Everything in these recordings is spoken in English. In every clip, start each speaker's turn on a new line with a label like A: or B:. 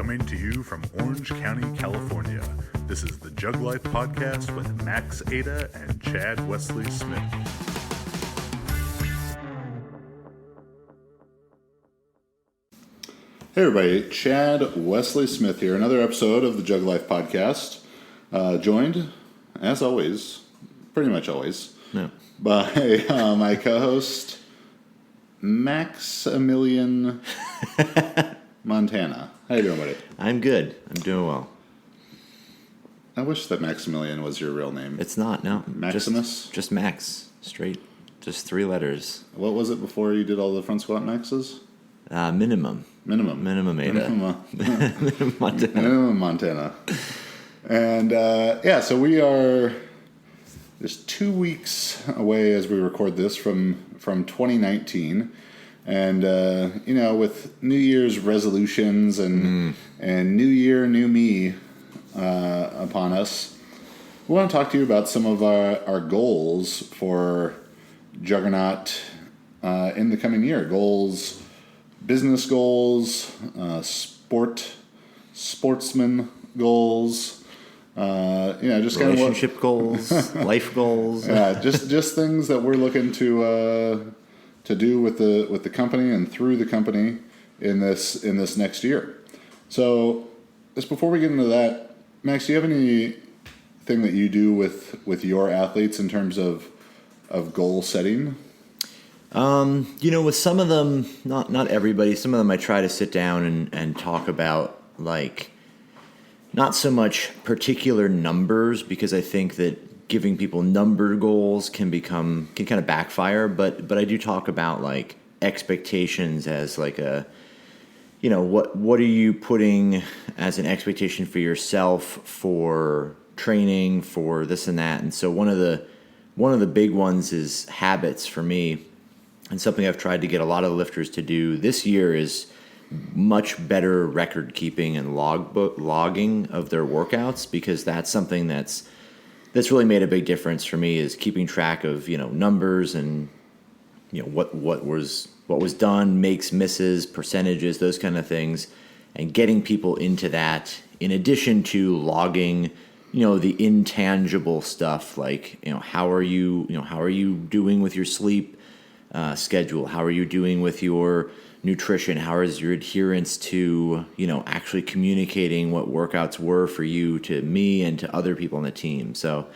A: coming to you from Orange County, California. This is the Jug Life Podcast with Max Ada and Chad Wesley Smith.
B: Hey everybody, Chad Wesley Smith here. Another episode of the Jug Life Podcast. Joined, as always, pretty much always, by my co-host, Maximilian Montana. How you doing, buddy?
C: I'm good. I'm doing well.
B: I wish that Maximilian was your real name.
C: It's not, no.
B: Maximus?
C: Just Max. Straight. Just 3 letters.
B: What was it before you did all the front squat maxes?
C: Minimum.
B: Minimum
C: Ada.
B: Minimum Montana. Minimum Montana. And, so we are just 2 weeks away as we record this from 2019. And, with New Year's resolutions and New Year, New Me upon us, we want to talk to you about some of our goals for Juggernaut in the coming year. Goals, business goals, sportsman goals, just kind of
C: relationship goals, life goals.
B: Yeah, just things that we're looking to do with the company and through the company in this next year. So, just before we get into that, Max, do you have anything that you do with your athletes in terms of goal setting?
C: With some of them, not everybody, some of them I try to sit down and talk about, like, not so much particular numbers, because I think that giving people number goals can kind of backfire, but I do talk about, like, expectations as like a, what are you putting as an expectation for yourself for training, for this and that. And so one of the big ones is habits for me. And something I've tried to get a lot of lifters to do this year is much better record keeping and logging of their workouts, because that's something that's really made a big difference for me, is keeping track of, numbers and, what was done, makes, misses, percentages, those kind of things, and getting people into that, in addition to logging, the intangible stuff, like, how are you doing with your sleep schedule? How are you doing with your nutrition? How is your adherence to, actually communicating what workouts were for you to me and to other people on the team? So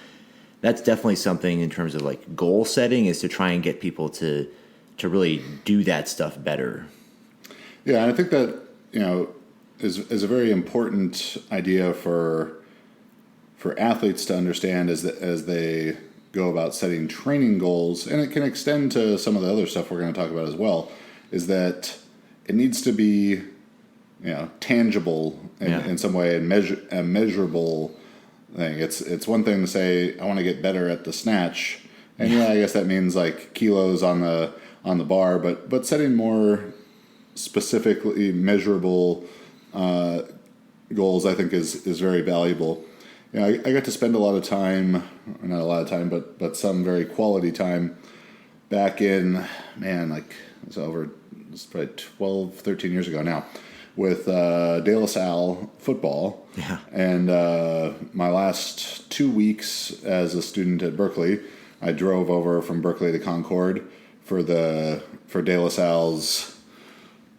C: that's definitely something in terms of, like, goal setting, is to try and get people to really do that stuff better.
B: Yeah, and I think that, is a very important idea for athletes to understand as they go about setting training goals, and it can extend to some of the other stuff we're going to talk about as well, is that it needs to be, tangible in some way, and a measurable thing. It's one thing to say, I want to get better at the snatch, and I guess that means, like, kilos on the bar, but setting more specifically measurable goals, I think, is very valuable. I got to spend a lot of time, or not a lot of time, but some very quality time back in, it's probably 12, 13 years ago now, with De La Salle football.
C: Yeah.
B: And my last 2 weeks as a student at Berkeley, I drove over from Berkeley to Concord for De La Salle's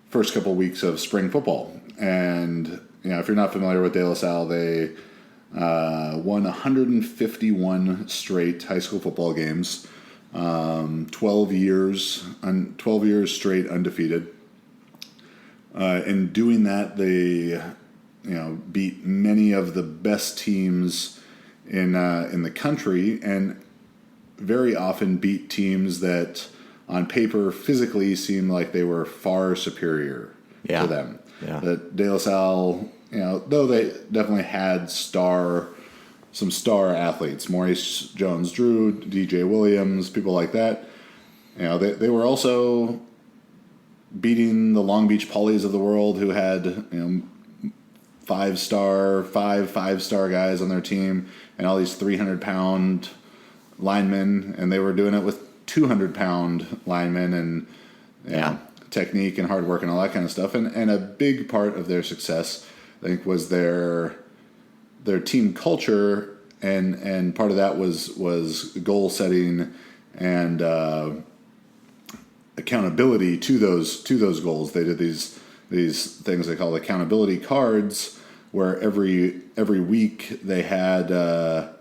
B: first couple weeks of spring football. And, if you're not familiar with De La Salle, they won 151 straight high school football games, 12 years straight undefeated. In doing that, they beat many of the best teams in the country, and very often beat teams that on paper physically seemed like they were far superior to them.
C: Yeah.
B: That De La Salle, though they definitely had some star athletes, Maurice Jones-Drew, DJ Williams, people like that, they were also beating the Long Beach Polys of the world, who had, five-star guys on their team, and all these 300-pound linemen, and they were doing it with 200-pound linemen, and technique and hard work and all that kind of stuff. And a big part of their success I think, was their team culture, and part of that was goal setting and accountability to those goals. They did these things they call accountability cards, where every week they had a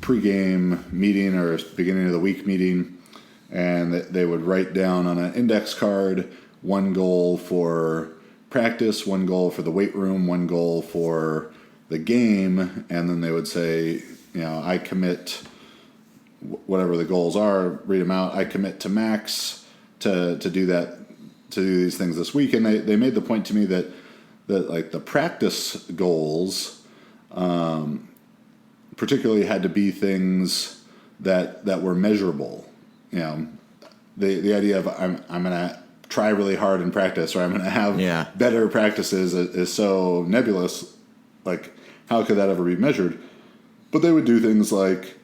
B: pregame meeting or beginning of the week meeting, and they would write down on an index card one goal for practice, one goal for the weight room, one goal for the game, and then they would say, I commit, whatever the goals are, read them out. I commit to Max to do that, to do these things this week. And they made the point to me that like the practice goals, particularly had to be things that were measurable. The idea of I'm going to try really hard in practice, or I'm going to have better practices is so nebulous. Like, how could that ever be measured? But they would do things like,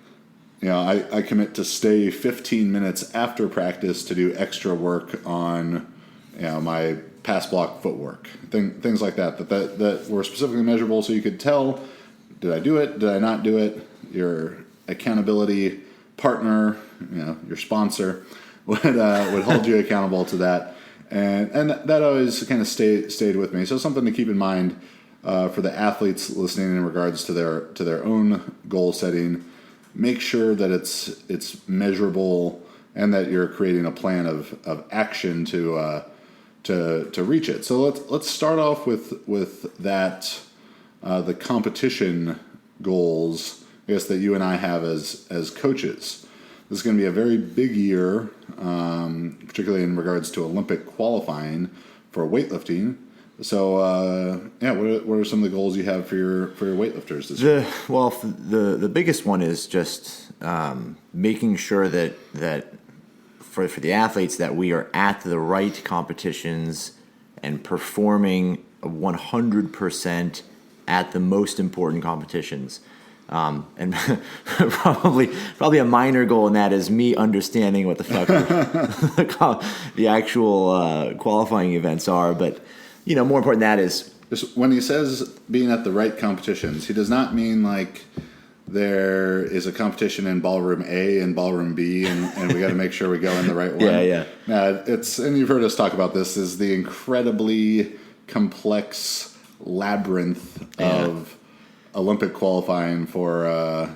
B: I commit to stay 15 minutes after practice to do extra work on, my pass block footwork, things like that were specifically measurable, so you could tell, did I do it? Did I not do it? Your accountability partner, your sponsor, would hold you accountable to that, and that always kind of stayed with me. So something to keep in mind for the athletes listening in regards to their own goal setting. Make sure that it's measurable and that you're creating a plan of action to reach it. So let's start off with that the competition goals, I guess, that you and I have as coaches. This is going to be a very big year, particularly in regards to Olympic qualifying for weightlifting. So, what are some of the goals you have for your weightlifters this year?
C: Well, the biggest one is just making sure that for the athletes that we are at the right competitions and performing 100% at the most important competitions. And probably a minor goal in that is me understanding what the fuck the actual qualifying events are, but more important than that is
B: when he says being at the right competitions, he does not mean like there is a competition in ballroom A and ballroom B, and we got to make sure we go in the right one.
C: Yeah.
B: And you've heard us talk about this, is the incredibly complex labyrinth of Olympic qualifying for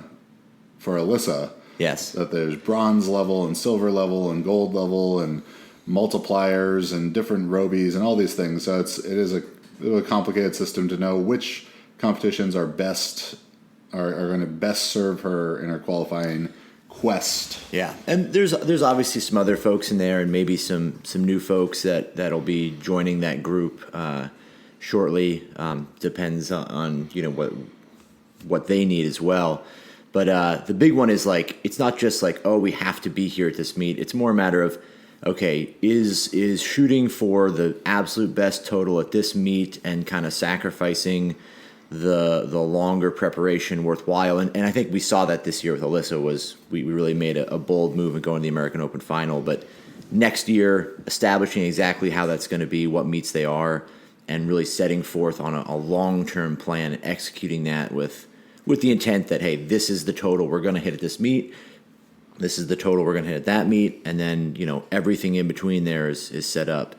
B: Alyssa.
C: Yes.
B: That there's bronze level and silver level and gold level and multipliers and different robies and all these things. So it is a complicated system to know which competitions are going to best serve her in her qualifying quest.
C: Yeah, and there's obviously some other folks in there, and maybe some new folks that'll be joining that group shortly. Depends on what they need as well. But the big one is like, it's not just like, oh, we have to be here at this meet. It's more a matter of, okay, is shooting for the absolute best total at this meet and kind of sacrificing the longer preparation worthwhile? And I think we saw that this year with Alyssa. We really made a bold move in going to the American Open final. But next year, establishing exactly how that's going to be, what meets they are, and really setting forth on a long-term plan and executing that with the intent that, hey, this is the total we're going to hit at this meet. This is the total we're going to hit at that meet, and then everything in between there is set up.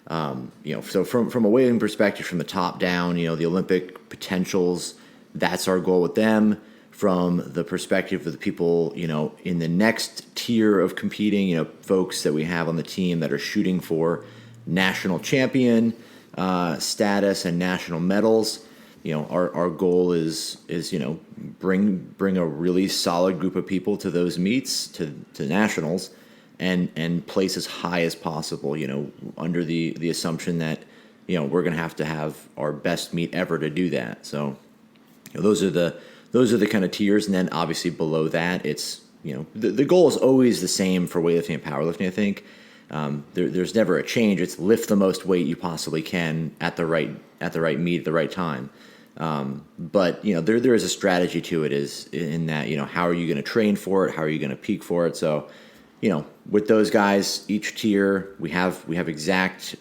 C: So from a weighting perspective, from the top down, the Olympic potentials, that's our goal with them. From the perspective of the people, in the next tier of competing, folks that we have on the team that are shooting for national champion status and national medals. Our goal is bring a really solid group of people to those meets, to nationals, and place as high as possible. Under the assumption that we're going to have our best meet ever to do that. So those are the kind of tiers, and then obviously below that, it's the goal is always the same for weightlifting and powerlifting. I think there's never a change. It's lift the most weight you possibly can at the right meet at the right time. But there is a strategy to it, is in that how are you going to train for it? How are you going to peak for it? So with those guys, each tier we have exact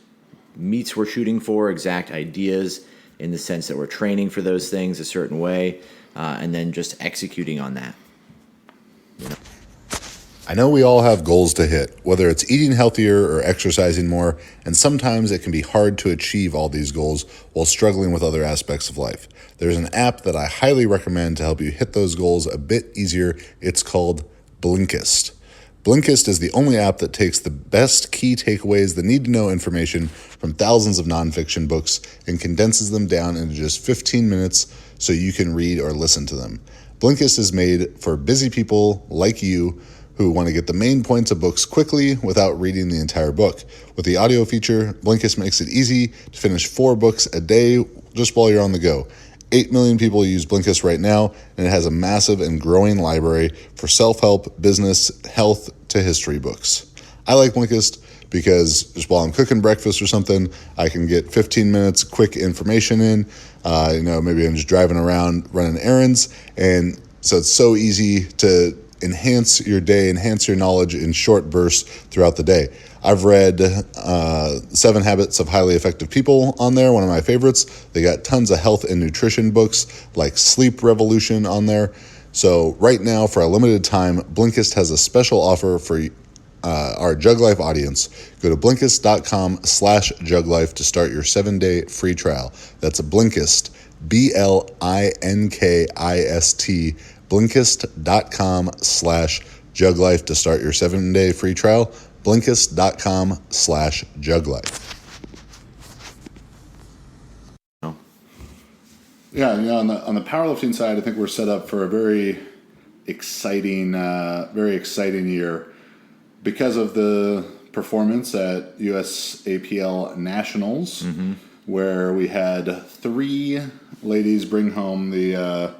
C: meets we're shooting for, exact ideas in the sense that we're training for those things a certain way, and then just executing on that.
A: I know we all have goals to hit, whether it's eating healthier or exercising more, and sometimes it can be hard to achieve all these goals while struggling with other aspects of life. There's an app that I highly recommend to help you hit those goals a bit easier. It's called Blinkist. Blinkist is the only app that takes the best key takeaways, the need-to-know information from thousands of nonfiction books and condenses them down into just 15 minutes so you can read or listen to them. Blinkist is made for busy people like you who want to get the main points of books quickly without reading the entire book. With the audio feature, Blinkist makes it easy to finish 4 books a day just while you're on the go. 8 million people use Blinkist right now, and it has a massive and growing library for self-help, business, health, to history books. I like Blinkist because just while I'm cooking breakfast or something, I can get 15 minutes quick information in. Maybe I'm just driving around running errands, and so it's so easy to enhance your day, enhance your knowledge in short bursts throughout the day. I've read 7 Habits of Highly Effective People on there, one of my favorites. They got tons of health and nutrition books like Sleep Revolution on there. So right now, for a limited time, Blinkist has a special offer for our Jug Life audience. Go to Blinkist.com/JugLife to start your 7-day free trial. That's Blinkist, Blinkist, Blinkist.com/JugLife to start your 7-day free trial. Blinkist.com/JugLife.
B: Yeah, on the powerlifting side, I think we're set up for a very exciting year because of the performance at USAPL Nationals, where we had 3 ladies bring home the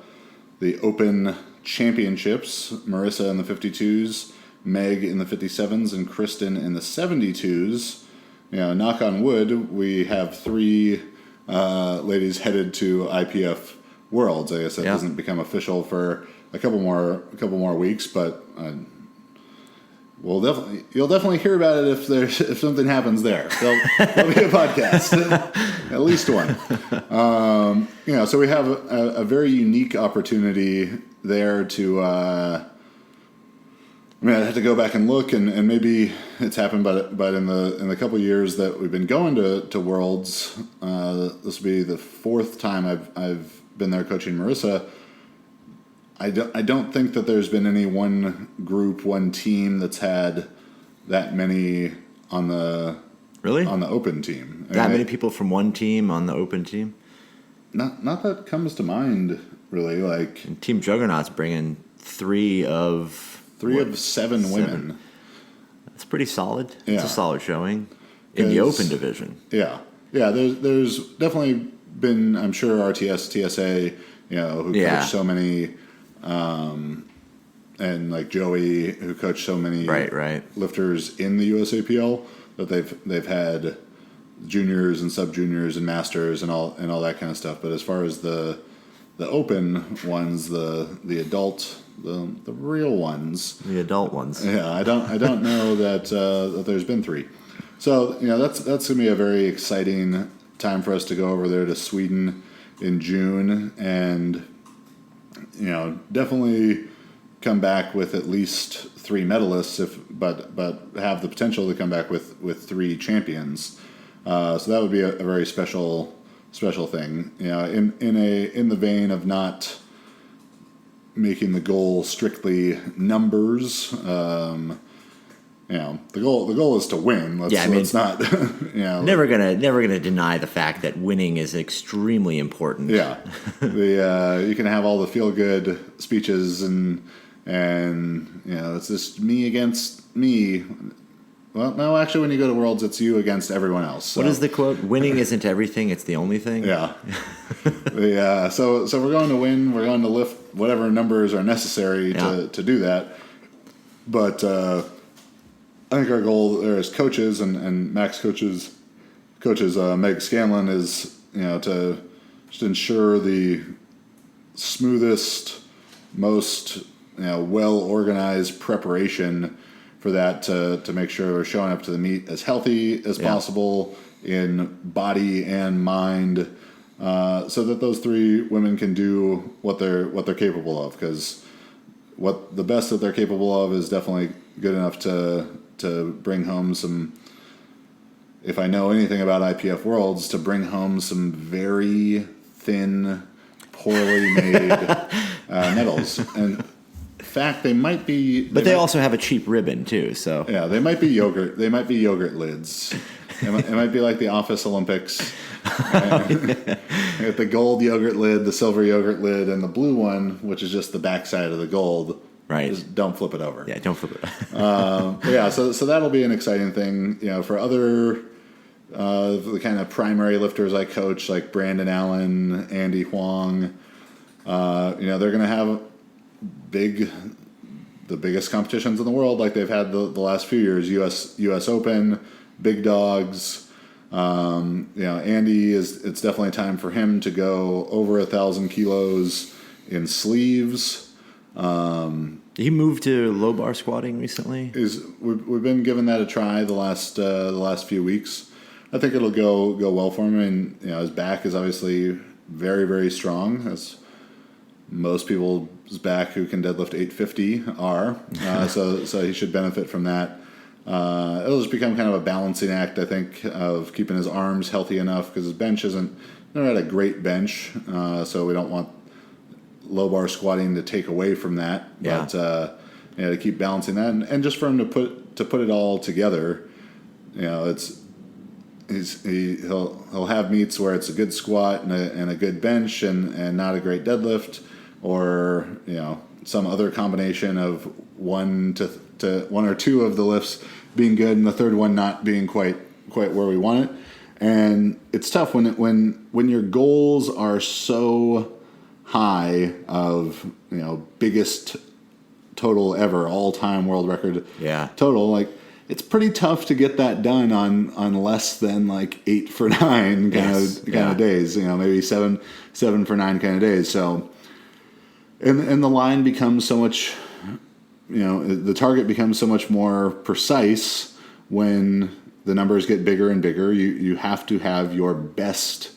B: Open Championships. Marissa in the 52s, Meg in the 57s, and Kristen in the 72s. Knock on wood, we have 3 ladies headed to IPF Worlds. I guess that doesn't become official for a couple more weeks, but you'll definitely hear about it if something happens there. There'll be a podcast, at least one. So we have a very unique opportunity there to. I have to go back and look, and maybe it's happened, but in the couple of years that we've been going to Worlds, this will be the 4th time I've been there coaching Marissa. I don't think that there's been any one group, one team that's had that many on the Open team.
C: Many people from one team on the Open team?
B: Not that comes to mind really.
C: And Team Juggernaut's bringing 3 of
B: 7 women.
C: That's pretty solid.
B: Yeah.
C: It's a solid showing in the Open division.
B: Yeah. There's definitely been, I'm sure, RTS, TSA, who coached so many, and like Joey, who coached so many lifters in the USAPL, that they've had juniors and sub juniors and masters and all that kind of stuff. But as far as the Open ones, the adult. The real ones,
C: the adult ones.
B: Yeah, I don't know that there's been 3. So that's gonna be a very exciting time for us to go over there to Sweden in June, and definitely come back with at least 3 medalists, but have the potential to come back with 3 champions. So that would be a very special thing. In the vein of not making the goal strictly numbers. The goal is to win. Let's not.
C: Never gonna deny the fact that winning is extremely important.
B: Yeah, you can have all the feel good speeches and it's just me against me. Well, no, actually, when you go to Worlds, it's you against everyone else. So.
C: What is the quote? Winning isn't everything; it's the only thing.
B: Yeah. So we're going to win. We're going to lift whatever numbers are necessary to do that. But I think our goal there as coaches and Max coaches Meg Scanlon is to just ensure the smoothest, most well organized preparation for that to make sure we're showing up to the meet as healthy as possible in body and mind, so that those three women can do what they're capable of. Because what the best that they're capable of is definitely good enough to bring home some. If I know anything about IPF Worlds, to bring home some very thin, poorly made medals. And in fact, they might be.
C: But they also have a cheap ribbon too. So
B: yeah, they might be yogurt. They might be yogurt lids. It might be like the Office Olympics. With the gold yogurt lid, the silver yogurt lid, and the blue one, which is just the backside of the gold.
C: Right.
B: Just don't flip it over.
C: Yeah, don't flip it.
B: Yeah, so that'll be an exciting thing. For other the kind of primary lifters I coach, like Brandon Allen, Andy Huang, they're going to have the biggest competitions in the world, like they've had the last few years. U.S. Open, big dogs. Andy it's definitely time for him to go over 1,000 kilos in sleeves.
C: He moved to low bar squatting recently.
B: We've been giving that a try the last few weeks. I think it'll go well for him, and his back is obviously very, very strong. As most people's back who can deadlift 850 are. So he should benefit from that. It'll just become kind of a balancing act, I think, of keeping his arms healthy enough, because his bench isn't at a great bench, so we don't want low bar squatting to take away from that.
C: Yeah.
B: But to keep balancing that, and just for him to put it all together, he'll have meets where it's a good squat and a good bench and not a great deadlift, or some other combination of one or two of the lifts being good and the third one not being quite where we want it. And it's tough when your goals are so high of biggest total ever, all-time world record total, like it's pretty tough to get that done on less than like 8 for 9 kind of days, maybe 7 for 9 kind of days. So and the line becomes so much, the target becomes so much more precise when the numbers get bigger and bigger. You have to have your best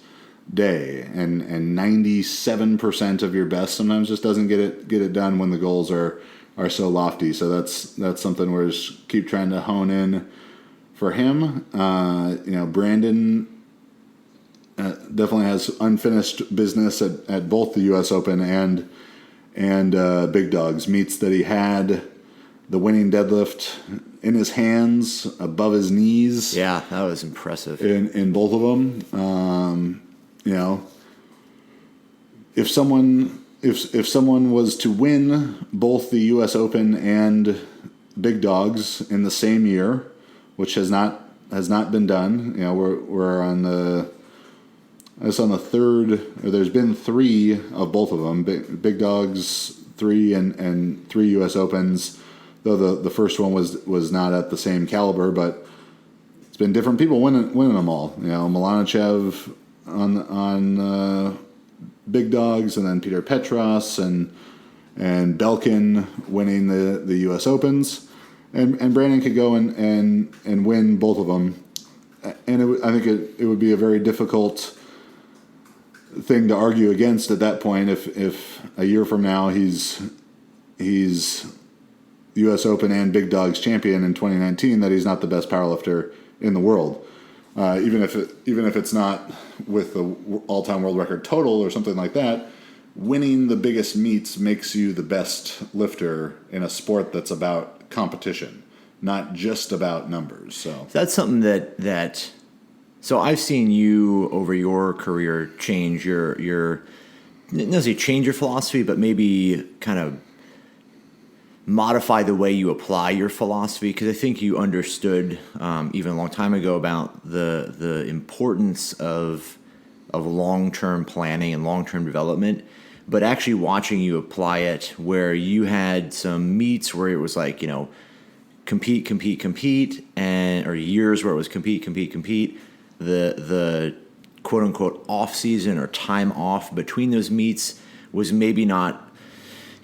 B: day, and 97% of your best sometimes just doesn't get it done when the goals are so lofty. So that's something we're just keep trying to hone in for him. Brandon definitely has unfinished business at both the U.S. Open and Big Dogs meets that he had the winning deadlift in his hands above his knees.
C: Yeah, that was impressive.
B: In both of them. If someone was to win both the U.S. Open and Big Dogs in the same year, which has not been done, we're on the third. Or there's been 3 of both of them, Big Dogs 3 and 3 U.S. Opens. Though the first one was not at the same caliber, but it's been different people winning them all. Milanichev on Big Dogs, and then Peter Petros and Belkin winning the U.S. Opens, and Brandon could go and win both of them, and I think it would be a very difficult thing to argue against at that point if a year from now he's U.S. Open and Big Dogs champion in 2019, that he's not the best powerlifter in the world. Even if it's not with the all-time world record total or something like that, winning the biggest meets makes you the best lifter in a sport that's about competition, not just about numbers. So
C: that's something that so I've seen you over your career change your not necessarily change your philosophy, but maybe kind of modify the way you apply your philosophy, because I think you understood even a long time ago about the importance of long-term planning and long-term development, but actually watching you apply it where you had some meets where it was like, compete, and or years where it was compete. The quote-unquote off-season or time off between those meets was maybe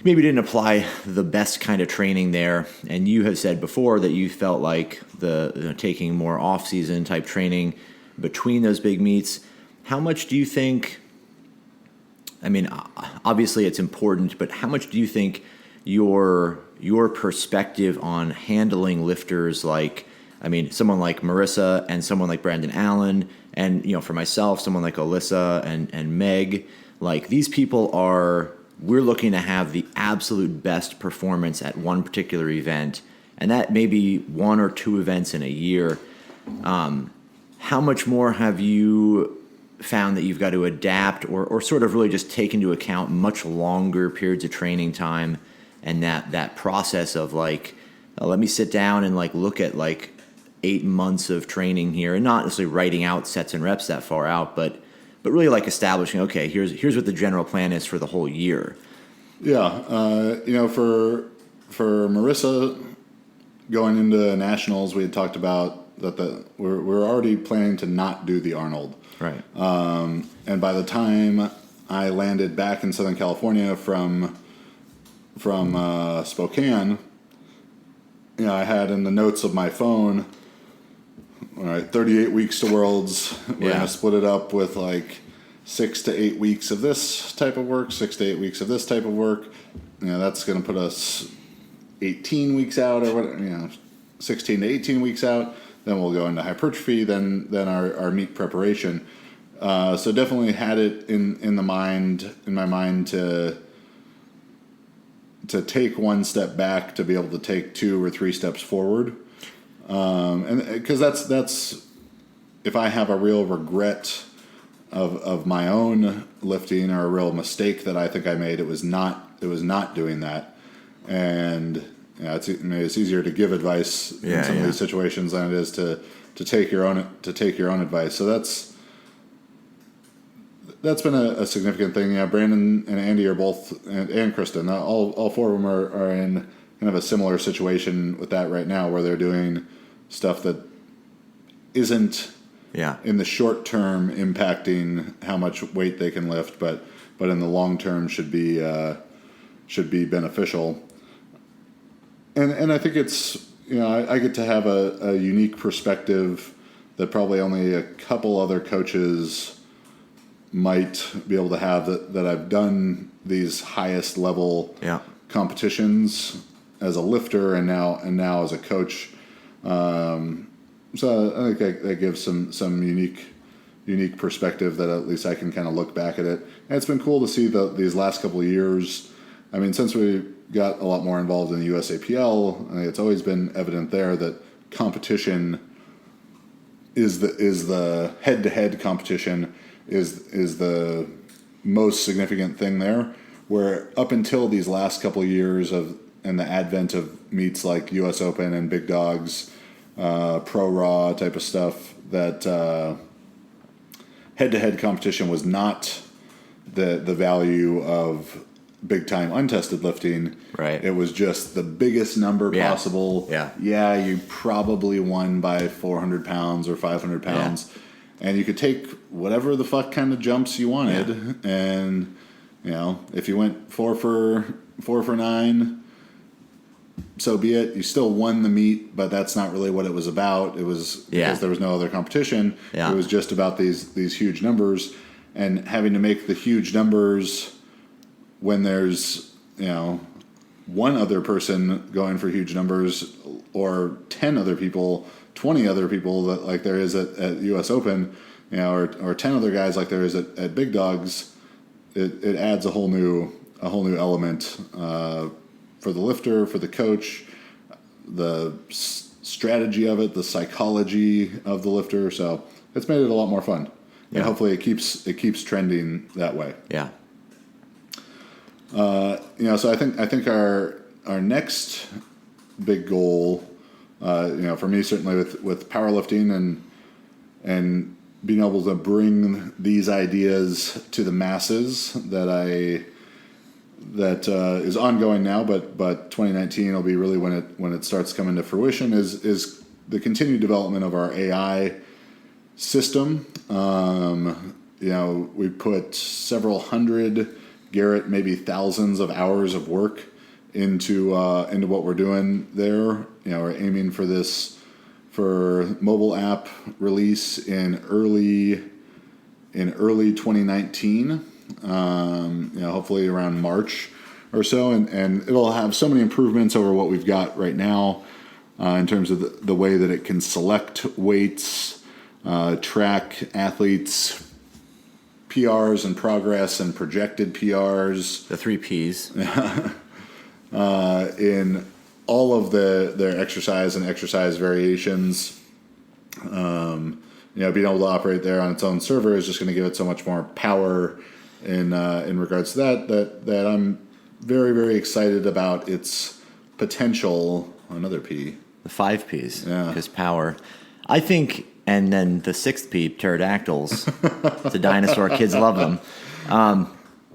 C: didn't apply the best kind of training there. And you have said before that you felt like the taking more off-season type training between those big meets. How much do you think, I mean, obviously it's important, but how much do you think your perspective on handling lifters like, I mean, someone like Marissa and someone like Brandon Allen, and, you know, for myself, someone like Alyssa and Meg, like these people we're looking to have the absolute best performance at one particular event, and that may be one or two events in a year. How much more have you found that you've got to adapt or sort of really just take into account much longer periods of training time and that process of like, let me sit down and like look at like 8 months of training here, and not necessarily writing out sets and reps that far out, but really like establishing, okay, here's what the general plan is for the whole year.
B: Yeah, you know, for Marissa going into nationals, we had talked about that we're already planning to not do the Arnold.
C: Right.
B: And by the time I landed back in Southern California from Spokane, you know, I had in the notes of my phone, all right, 38 weeks to Worlds. We're going to split it up with like 6 to 8 weeks of this type of work, 6 to 8 weeks of this type of work. You know, that's going to put us 18 weeks out, or what, you know, 16 to 18 weeks out. Then we'll go into hypertrophy, then our meet preparation. So definitely had it in my mind to take one step back to be able to take 2 or 3 steps forward. And because that's if I have a real regret of my own lifting or a real mistake that I think I made, it was not doing that. And yeah, it's easier to give advice in some of these situations than it is to take your own advice. So that's been a significant thing. Yeah, Brandon and Andy are both, and Kristen, all 4 of them are in kind of a similar situation with that right now, where they're doing stuff that isn't in the short term impacting how much weight they can lift, but in the long term should be beneficial. And I think it's, you know, I get to have a unique perspective that probably only a couple other coaches might be able to have, that I've done these highest level competitions as a lifter and now as a coach. So I think that gives some unique perspective that at least I can kind of look back at it. And it's been cool to see these last couple of years. I mean, since we got a lot more involved in the USAPL, I think it's always been evident there that competition is the head-to-head competition is the most significant thing there. Where up until these last couple of years and the advent of meets like US Open and Big Dogs, Pro Raw type of stuff, that head-to-head competition was not the value of big-time untested lifting.
C: Right.
B: It was just the biggest number possible.
C: Yeah,
B: you probably won by 400 pounds or 500 pounds. Yeah. And you could take whatever the fuck kind of jumps you wanted. Yeah. And, you know, if you went 4 for 9, so be it. You still won the meet, but that's not really what it was about. It was because there was no other competition. Yeah. It was just about these huge numbers, and having to make the huge numbers when there's, you know, one other person going for huge numbers, or 10 other people, 20 other people that like there is at US Open, you know, or 10 other guys like there is at Big Dogs. It adds a whole new element for the lifter, for the coach, the strategy of it, the psychology of the lifter. So it's made it a lot more fun, and hopefully it keeps trending that way.
C: Yeah.
B: You know, so I think our next big goal, you know, for me certainly with powerlifting and being able to bring these ideas to the masses that is ongoing now, but 2019 will be really when it starts coming to fruition, is the continued development of our AI system. You know, we put several hundred, Garrett, maybe thousands of hours of work into what we're doing there. You know, we're aiming for this for mobile app release in early 2019. Hopefully around March or so, and it'll have so many improvements over what we've got right now in terms of the way that it can select weights, track athletes' PRs and progress and projected PRs.
C: The 3 Ps.
B: In all of their exercise and exercise variations. Being able to operate there on its own server is just going to give it so much more power in regards to that I'm very, very excited about its potential. Another P. The
C: 5 Ps.
B: Yeah.
C: Because power. I think, and then the 6th P, pterodactyls. It's a dinosaur. Kids love them.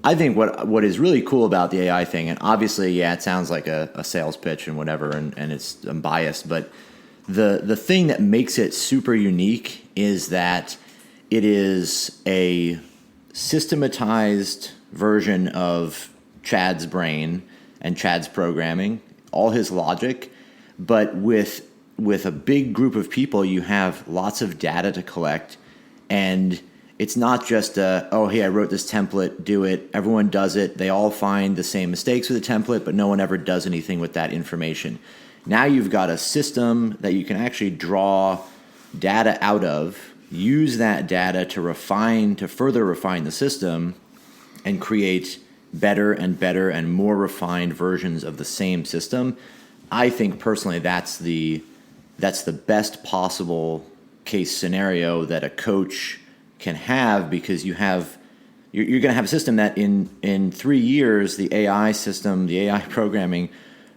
C: I think what is really cool about the AI thing, and obviously, it sounds like a sales pitch and whatever, and I'm biased, but the thing that makes it super unique is that it is a systematized version of Chad's brain and Chad's programming, all his logic, but with a big group of people, you have lots of data to collect, and it's not just hey, I wrote this template, do it. Everyone does it. They all find the same mistakes with the template, but no one ever does anything with that information. Now you've got a system that you can actually draw data out of, use that data to further refine the system, and create better and better and more refined versions of the same system. I think personally that's the best possible case scenario that a coach can have, because you're going to have a system that in 3 years, the AI system, the AI programming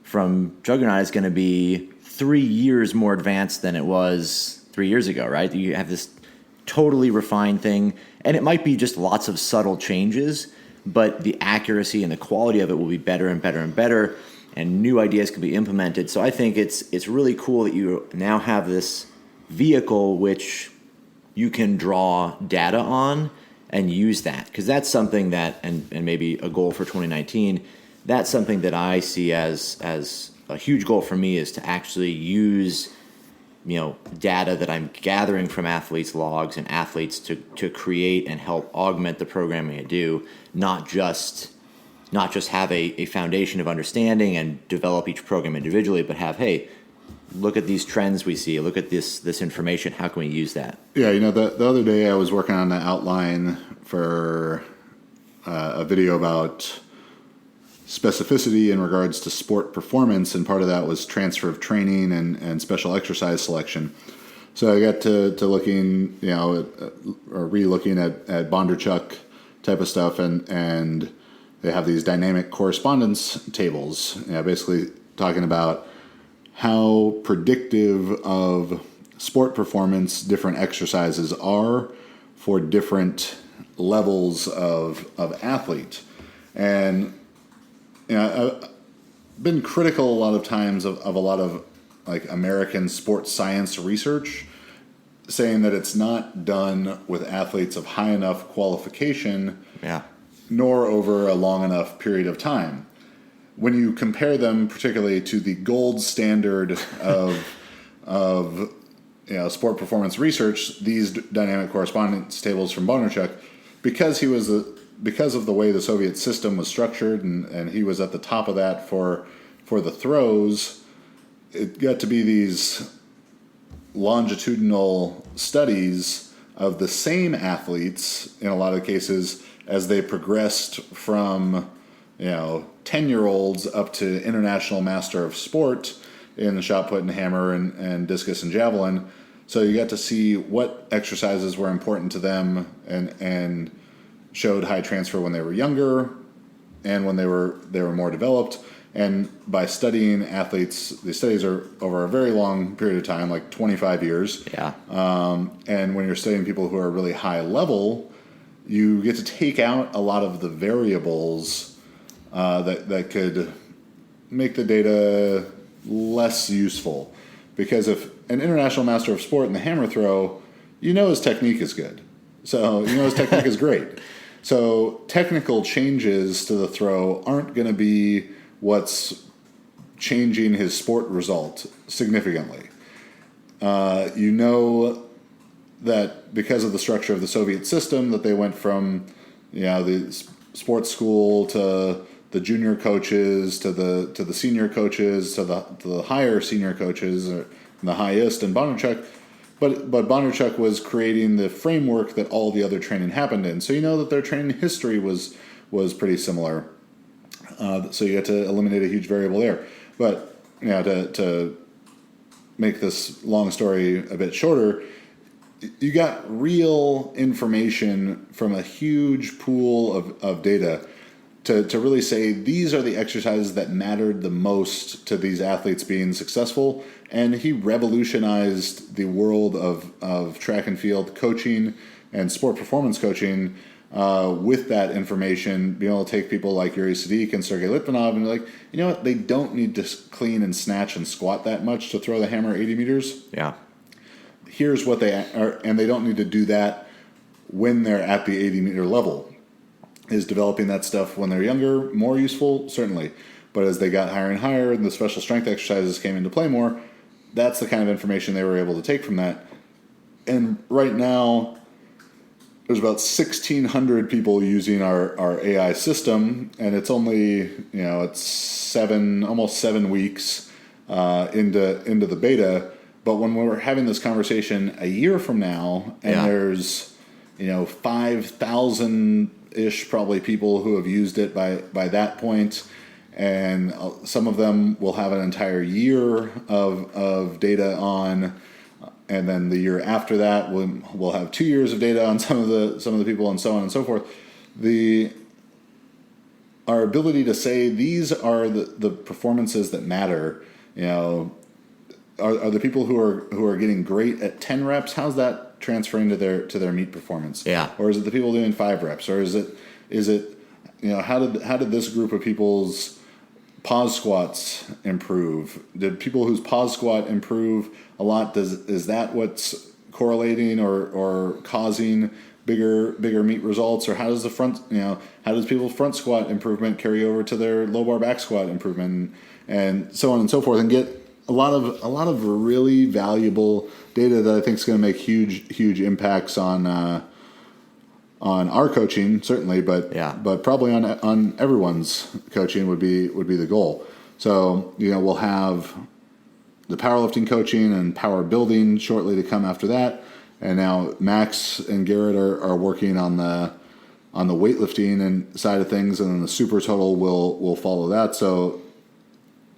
C: from Juggernaut is going to be 3 years more advanced than it was 3 years ago, right? You have this totally refined thing, and it might be just lots of subtle changes, but the accuracy and the quality of it will be better and better and better, and new ideas can be implemented. So I think it's really cool that you now have this vehicle which you can draw data on and use that, because that's something that, and maybe a goal for 2019, that's something that I see as a huge goal for me, is to actually use data that I'm gathering from athletes' logs and athletes to create and help augment the programming I do, not just have a foundation of understanding and develop each program individually, but have, hey, look at these trends we see, look at this information, how can we use that?
B: Yeah, the other day I was working on an outline for a video about specificity in regards to sport performance, and part of that was transfer of training and special exercise selection. So I got to looking, or re-looking at Bondarchuk type of stuff, and they have these dynamic correspondence tables, basically talking about how predictive of sport performance different exercises are for different levels of athlete. And I've been critical a lot of times of a lot of like American sports science research, saying that it's not done with athletes of high enough qualification, nor over a long enough period of time. When you compare them particularly to the gold standard of sport performance research, these dynamic correspondence tables from Bondarchuk, because of the way the Soviet system was structured, and he was at the top of that for the throws, it got to be these longitudinal studies of the same athletes in a lot of cases as they progressed from 10-year-olds up to international master of sport in shot put and hammer and discus and javelin. So you got to see what exercises were important to them and showed high transfer when they were younger and when they were more developed. And by studying athletes, the studies are over a very long period of time, like 25 years.
C: Yeah.
B: And when you're studying people who are really high level, you get to take out a lot of the variables that could make the data less useful. Because if an international master of sport in the hammer throw, his technique is good. So his technique is great. So technical changes to the throw aren't going to be what's changing his sport result significantly. You know that because of the structure of the Soviet system, that they went from, the sports school to the junior coaches to the senior coaches to the higher senior coaches, or the highest, and Bondarchuk. But Bondarchuk was creating the framework that all the other training happened in. So you know that their training history was pretty similar. So you had to eliminate a huge variable there. But to make this long story a bit shorter, you got real information from a huge pool of data to really say these are the exercises that mattered the most to these athletes being successful. And he revolutionized the world of track and field coaching and sport performance coaching with that information, being able to take people like Yuri Sadiq and Sergey Litvinov and be like, you know what, they don't need to clean and snatch and squat that much to throw the hammer 80 meters.
C: Yeah.
B: Here's what they are, and they don't need to do that when they're at the 80-meter level. Is developing that stuff when they're younger more useful? Certainly. But as they got higher and higher and the special strength exercises came into play more, that's the kind of information they were able to take from that. And right now, there's about 1,600 people using our AI system, and it's only, it's almost 7 weeks into the beta. But when we're having this conversation a year from now, and there's 5,000-ish probably people who have used it by that point, and some of them will have an entire year of data on, and then the year after that we'll have 2 years of data on some of the people, and so on and so forth. Our ability to say these are the performances that matter, are the people who are getting great at 10 reps. How's that transferring to their meet performance?
C: Yeah.
B: Or is it the people doing 5 reps? Or is it how did this group of people's pause squats improve? Did people whose pause squat improve a lot? Is that what's correlating or causing bigger meet results? Or how does how does people's front squat improvement carry over to their low bar back squat improvement, and so on and so forth, and get a lot of really valuable data that I think is going to make huge impacts on our coaching, certainly, but probably on everyone's coaching would be the goal. So we'll have the powerlifting coaching and power building shortly to come after that, and now Max and Garrett are working on the weightlifting and side of things, and then the super total will follow that. So.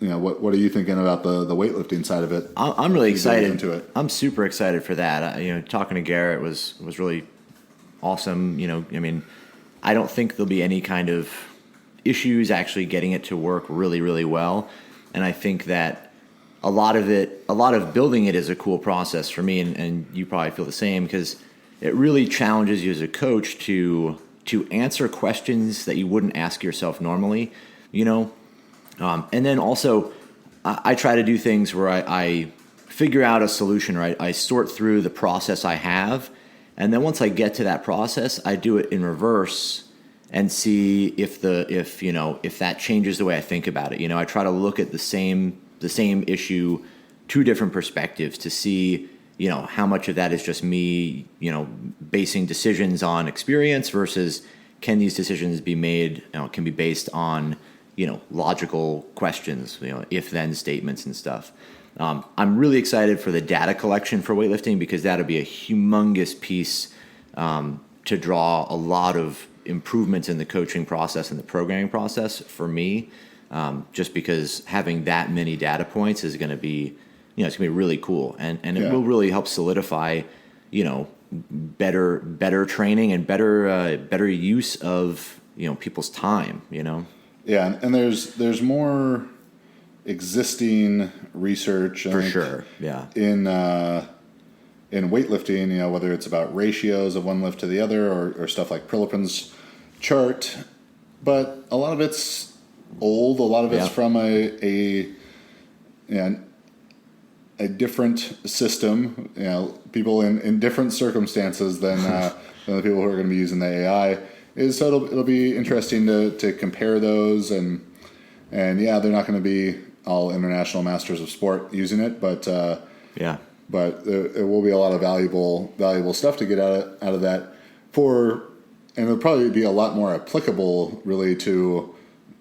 B: What are you thinking about the weightlifting side of it?
C: I'm really excited.
B: Into it.
C: I'm super excited for that. Talking to Garrett was really awesome. I don't think there'll be any kind of issues actually getting it to work really, really well. And I think that a lot of building it is a cool process for me, and you probably feel the same, because it really challenges you as a coach to answer questions that you wouldn't ask yourself normally, and then also, I try to do things where I figure out a solution, right? I sort through the process I have, and then once I get to that process, I do it in reverse and see if that changes the way I think about it. I try to look at the same issue, 2 different perspectives to see, how much of that is just me, basing decisions on experience versus can these decisions be made, can be based on logical questions, if-then statements and stuff. I'm really excited for the data collection for weightlifting, because that'll be a humongous piece to draw a lot of improvements in the coaching process and the programming process for me, just because having that many data points is going to be, it's going to be really cool. And it will really help solidify, better training and better use of, people's time,
B: Yeah, and there's more existing research
C: for sure. Yeah.
B: In weightlifting, whether it's about ratios of one lift to the other or stuff like Prilipin's chart, but a lot of it's old. A lot of it's from a different system. People in different circumstances than the people who are going to be using the AI. So it'll be interesting to compare those, and they're not going to be all international masters of sport using it, but but it will be a lot of valuable stuff to get out of that and it'll probably be a lot more applicable really to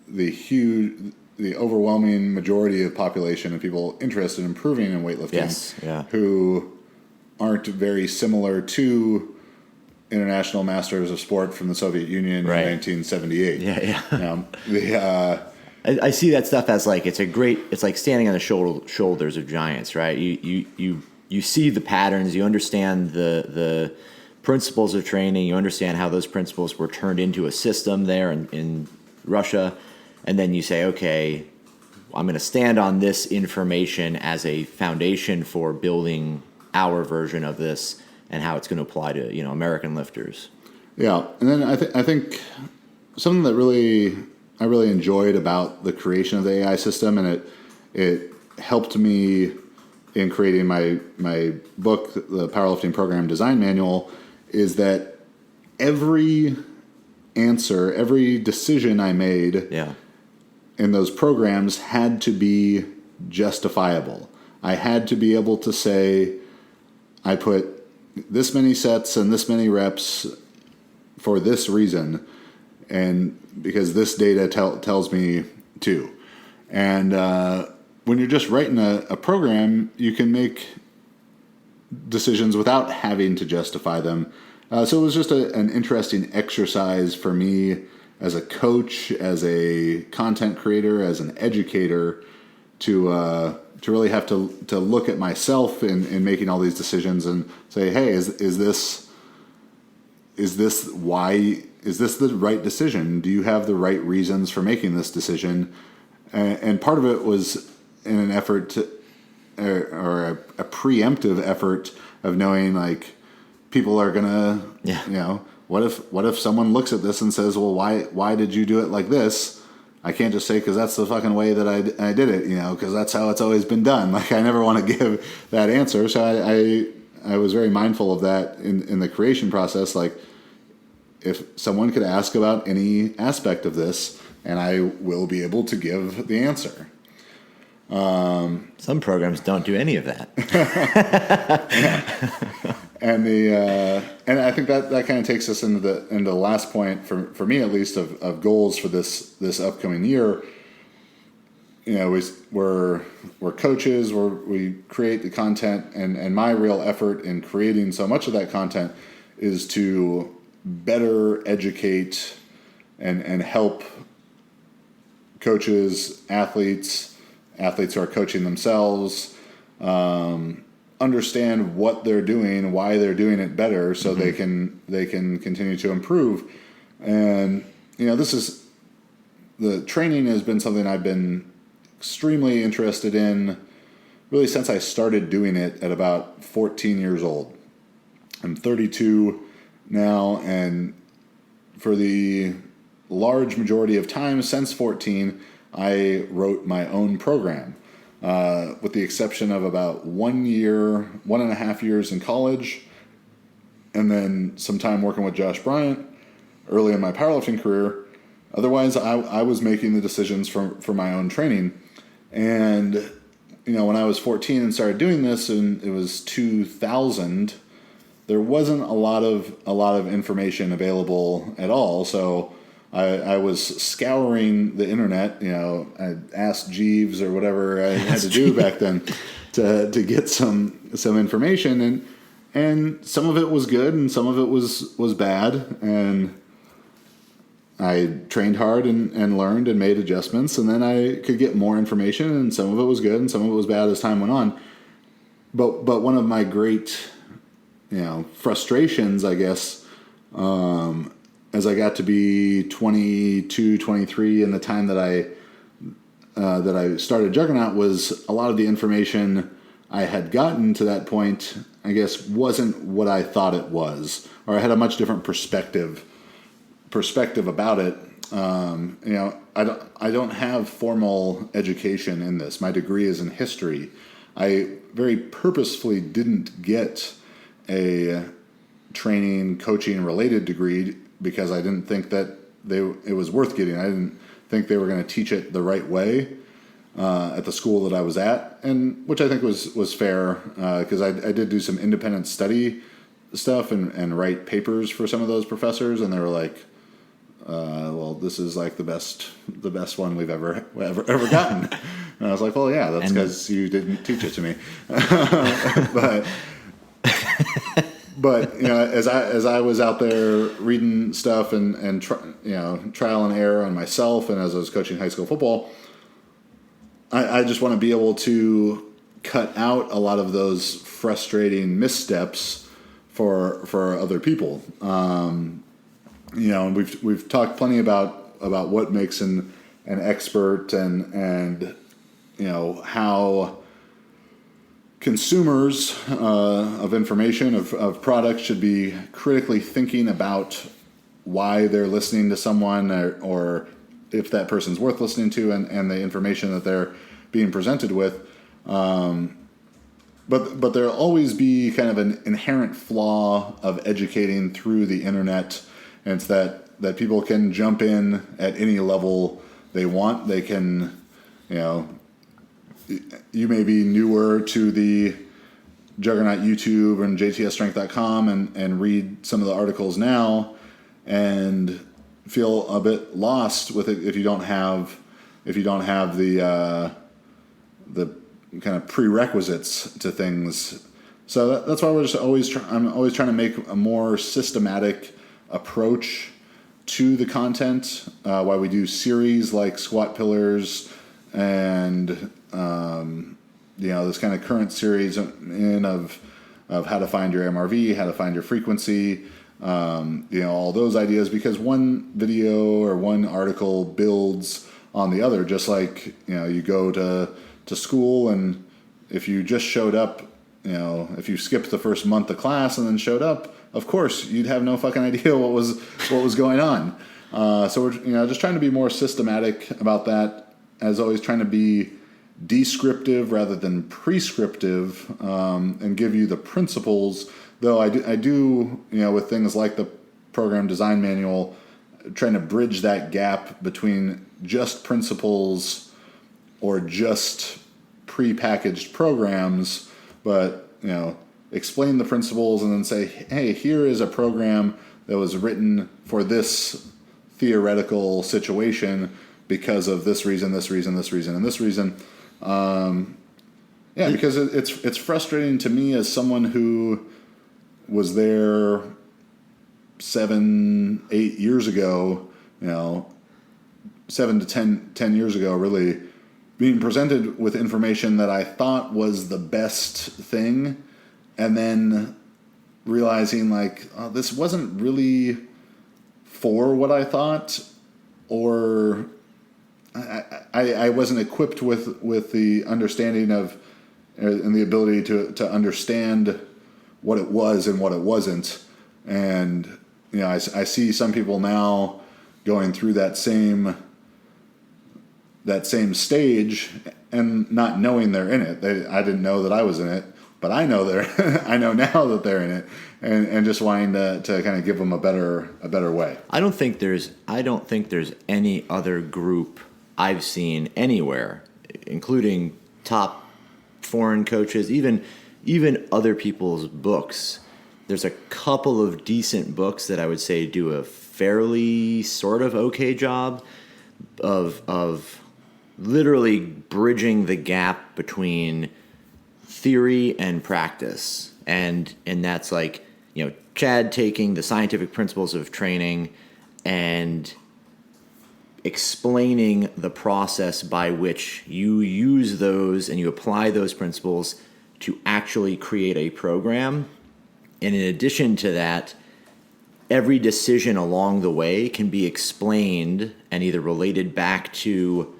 B: the overwhelming majority of population of people interested in improving in weightlifting.
C: Yes, yeah.
B: Who aren't very similar to international masters of sport from the Soviet Union in 1978.
C: Yeah. I see that stuff as like it's like standing on the shoulders of giants, right? You see the patterns, you understand the principles of training, you understand how those principles were turned into a system there in Russia, and then you say, okay, I'm going to stand on this information as a foundation for building our version of this and how it's going to apply to American lifters.
B: Yeah, and then I think something that I really enjoyed about the creation of the AI system, and it helped me in creating my book, the Powerlifting Program Design Manual, is that every decision I made in those programs had to be justifiable. I had to be able to say, I put this many sets and this many reps for this reason, and because this data tells me to. And when you're just writing a program, you can make decisions without having to justify them. So it was just an interesting exercise for me as a coach, as a content creator, as an educator, to really have to look at myself in making all these decisions and say, hey, is this the right decision? Do you have the right reasons for making this decision? And part of it was in an effort to, or a preemptive effort of knowing, like, people are gonna, what if someone looks at this and says, well, why did you do it like this? I can't just say because that's the fucking way that I did it, because that's how it's always been done. Like, I never want to give that answer. So I was very mindful of that in the creation process. Like, if someone could ask about any aspect of this, and I will be able to give the answer.
C: Some programs don't do any of that.
B: And and I think that kind of takes us into the last point for me, at least, of goals for this upcoming year. We're coaches, we create the content, and my real effort in creating so much of that content is to better educate and help coaches, athletes who are coaching themselves, understand what they're doing, why they're doing it better, so they can continue to improve. And the training has been something I've been extremely interested in really since I started doing it at about 14 years old. I'm 32 now, and for the large majority of time since 14, I wrote my own program, with the exception of about 1.5 years in college, and then some time working with Josh Bryant early in my powerlifting career. Otherwise, I was making the decisions for my own training. And, when I was 14 and started doing this, and it was 2000, there wasn't a lot of information available at all. So I was scouring the internet. I asked Jeeves or whatever I had to do back then to get some information, and some of it was good and some of it was bad. And I trained hard and learned and made adjustments, and then I could get more information, and some of it was good and some of it was bad as time went on. But one of my great frustrations, I guess, as I got to be 22, 23, and the time that I started Juggernaut, was a lot of the information I had gotten to that point, I guess, wasn't what I thought it was, or I had a much different perspective about it. I don't have formal education in this. My degree is in history. I very purposefully didn't get a training, coaching related degree because I didn't think that it was worth getting. I didn't think they were going to teach it the right way. at the school that I was at, and which I think was fair because I did do some independent study stuff and write papers for some of those professors, and they were like, well, this is like the best one we've ever gotten. And I was like, well, yeah, that's because you didn't teach it to me. But as I was out there reading stuff and trial and error on myself, and as I was coaching high school football, I just want to be able to cut out a lot of those frustrating missteps for other people. And we've talked plenty about what makes an expert and how consumers of information of products should be critically thinking about why they're listening to someone or if that person's worth listening to and the information that they're being presented with. But there'll always be kind of an inherent flaw of educating through the internet, and it's that people can jump in at any level they want. They can, you may be newer to the Juggernaut YouTube and jtsstrength.com and read some of the articles now and feel a bit lost with it if you don't have the kind of prerequisites to things. So that's why I'm always trying to make a more systematic approach to the content. Why we do series like Squat Pillars and this kind of current series of how to find your MRV, how to find your frequency, all those ideas, because one video or one article builds on the other. Just like you go to school, and if you just showed up, if you skipped the first month of class and then showed up, of course you'd have no fucking idea what was going on. So we're just trying to be more systematic about that, as always, trying to be descriptive rather than prescriptive, and give you the principles. Though I do with things like the program design manual, trying to bridge that gap between just principles or just prepackaged programs, but explain the principles and then say, hey, here is a program that was written for this theoretical situation because of this reason, this reason, this reason, and this reason. Because it's frustrating to me as someone who was there 7-8 years ago, 7 to 10 years ago, really, being presented with information that I thought was the best thing, and then realizing this wasn't really for what I thought, or I wasn't equipped with the understanding of and the ability to understand what it was and what it wasn't. And I see some people now going through that same stage and not knowing they're in it. I didn't know that I was in it, but I know I know now that they're in it, and just wanting to kind of give them a better way.
C: I don't think there's any other group I've seen anywhere, including top foreign coaches, even other people's books. There's a couple of decent books that I would say do a fairly sort of okay job of literally bridging the gap between theory and practice. And that's Chad taking the scientific principles of training and explaining the process by which you use those and you apply those principles to actually create a program. And in addition to that, every decision along the way can be explained and either related back to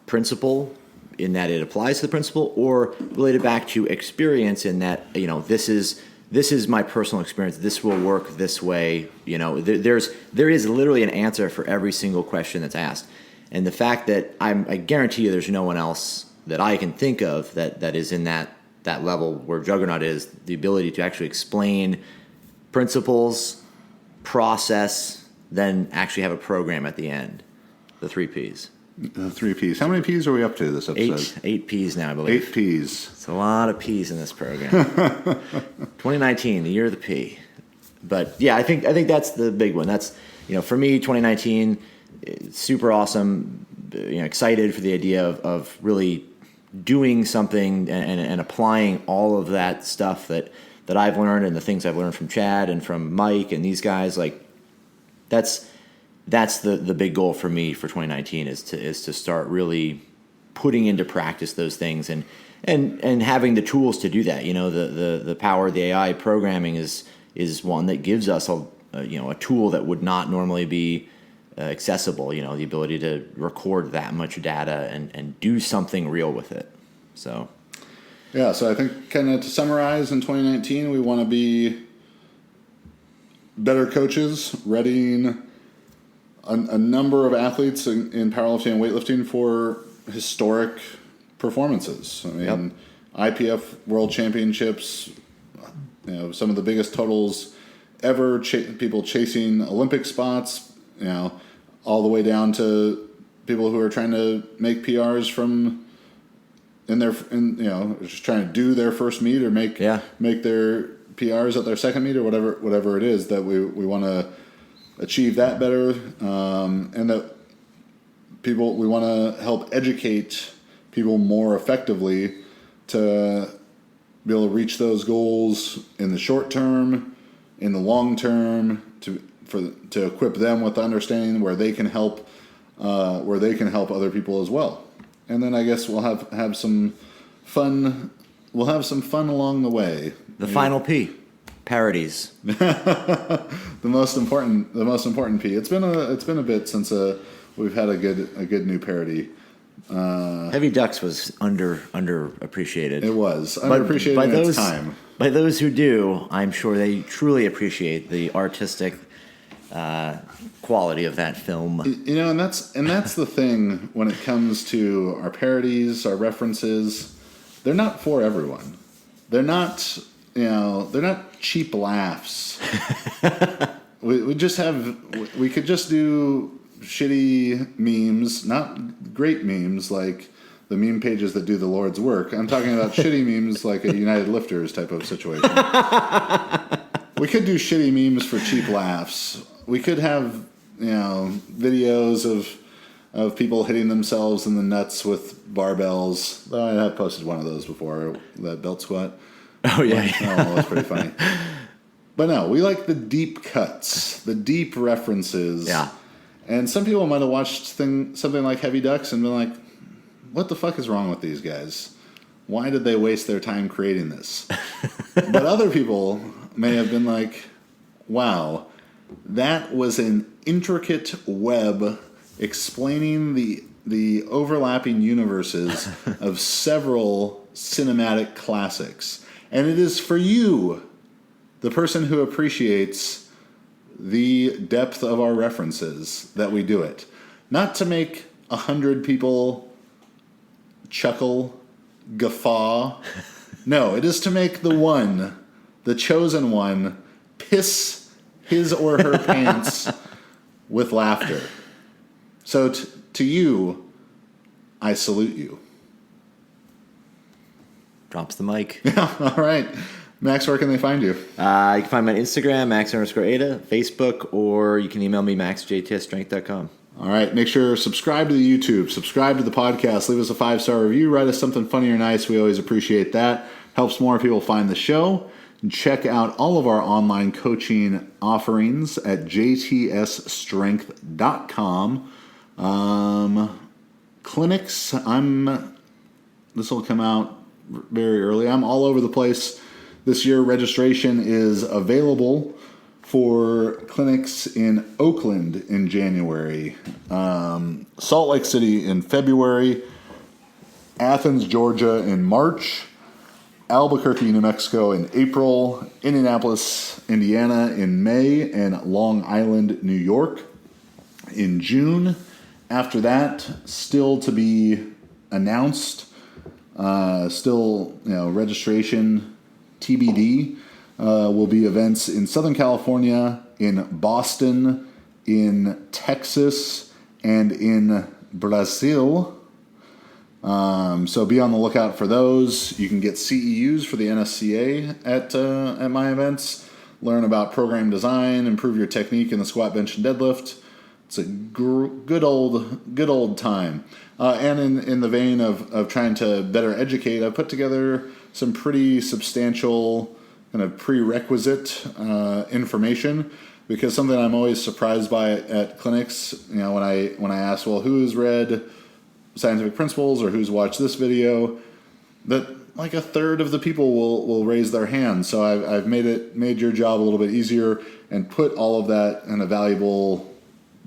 C: principle in that it applies to the principle, or related back to experience in that, this is my personal experience. This will work this way. There is literally an answer for every single question that's asked. And the fact that I guarantee you there's no one else that I can think of that is in that level where Juggernaut is, the ability to actually explain principles, process, then actually have a program at the end. The 3 Ps.
B: The 3 Ps. How many Ps are we up to this episode?
C: Eight Ps now, I believe.
B: 8 Ps.
C: It's a lot of Ps in this program. 2019, the year of the P. But yeah, I think that's the big one. That's, for me, 2019, super awesome. Excited for the idea of really doing something and applying all of that stuff that I've learned and the things I've learned from Chad and from Mike and these guys. Like, that's the big goal for me for 2019 is to start really putting into practice those things and having the tools to do that. The power of the AI programming is one that gives us a tool that would not normally be accessible. The ability to record that much data and do something real with it. So
B: yeah, so I think kind of to summarize, in 2019 we want to be better coaches, readying a number of athletes in powerlifting and weightlifting for historic performances. I mean, IPF World Championships, some of the biggest totals ever, people chasing Olympic spots, all the way down to people who are trying to make PRs just trying to do their first meet or make their PRs at their second meet or whatever it is that we want to achieve that better, and that we want to help educate people more effectively to be able to reach those goals in the short term, in the long term, to equip them with understanding where they can help other people as well. And then I guess we'll have some fun. We'll have some fun along the way.
C: The final P, parodies.
B: the most important P. It's been a bit since we've had a good new parody.
C: Heavy Ducks was underappreciated.
B: It was underappreciated in its time.
C: By those who do, I'm sure they truly appreciate the artistic quality of that film.
B: And that's the thing when it comes to our parodies, our references. They're not for everyone. They're not cheap laughs. we could just do shitty memes, not great memes like the meme pages that do the Lord's work. I'm talking about shitty memes like a United Lifters type of situation. We could do shitty memes for cheap laughs. We could have, videos of people hitting themselves in the nuts with barbells. Though I have posted one of those before, that belt squat.
C: Oh, yeah.
B: That was pretty funny. But no, we like the deep cuts, the deep references.
C: Yeah.
B: And some people might have watched something like Heavy Ducks and been like, what the fuck is wrong with these guys? Why did they waste their time creating this? But other people may have been like, wow, that was an intricate web explaining the overlapping universes of several cinematic classics. And it is for you, the person who appreciates the depth of our references, that we do it. Not to make 100 people chuckle, guffaw. No, it is to make the chosen one, piss his or her pants with laughter. So to you, I salute you.
C: Drops the mic.
B: Yeah, all right. Max, where can they find you?
C: You can find me on Instagram, Max_Ada, Facebook, or you can email me, maxjtstrength.com.
B: All right. Make sure subscribe to the YouTube, subscribe to the podcast, leave us a 5-star review, write us something funny or nice. We always appreciate that. Helps more people find the show. And check out all of our online coaching offerings at jtsstrength.com. Clinics, this will come out very early. I'm all over the place this year. Registration is available for clinics in Oakland in January, Salt Lake City in February, Athens, Georgia in March, Albuquerque, New Mexico in April, Indianapolis, Indiana in May, and Long Island, New York in June. After that, still to be announced, registration TBD, will be events in Southern California, in Boston, in Texas, and in Brazil. So be on the lookout for those. You can get CEUs for the NSCA at my events. Learn about program design, improve your technique in the squat, bench, and deadlift. It's a good old time. And in the vein of trying to better educate, I've put together some pretty substantial kind of prerequisite information, because something I'm always surprised by at clinics, when I ask, well, who's read Scientific Principles or who's watched this video, that like a third of the people will raise their hand. So I've made your job a little bit easier and put all of that in a valuable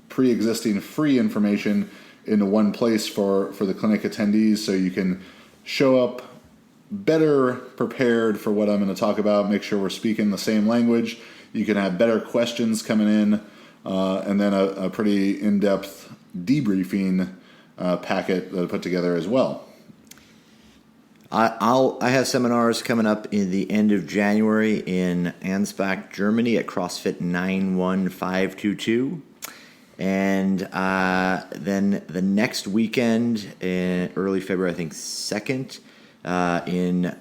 B: pre-existing free information into one place for the clinic attendees, so you can show up better prepared for what I'm going to talk about, make sure we're speaking the same language. You can have better questions coming in, and then a pretty in-depth debriefing packet that I put together as well.
C: I have seminars coming up in the end of January in Ansbach, Germany at CrossFit 91522. And then the next weekend in early February, I think 2nd, in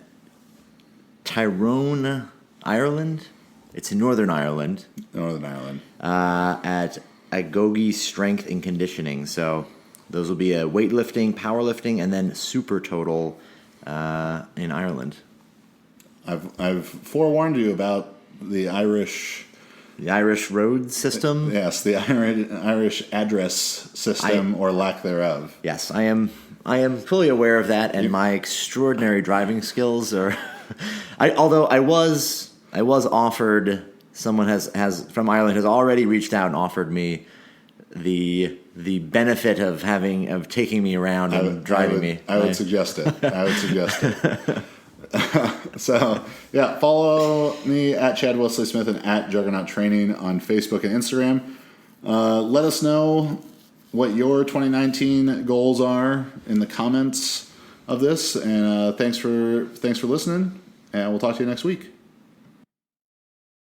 C: Tyrone, Ireland. It's in Northern Ireland. At Agogi Strength and Conditioning. So those will be a weightlifting, powerlifting, and then super total in Ireland.
B: I've forewarned you about the Irish
C: road system?
B: Yes, the Irish address system or lack thereof.
C: Yes, I am fully aware of that, and my extraordinary driving skills are. Although I was offered, someone has from Ireland has already reached out and offered me the benefit of taking me around and driving me.
B: I would suggest it. So, yeah, follow me at Chad Wesley Smith and at Juggernaut Training on Facebook and Instagram. Let us know what your 2019 goals are in the comments of this. And thanks for listening, and we'll talk to you next week.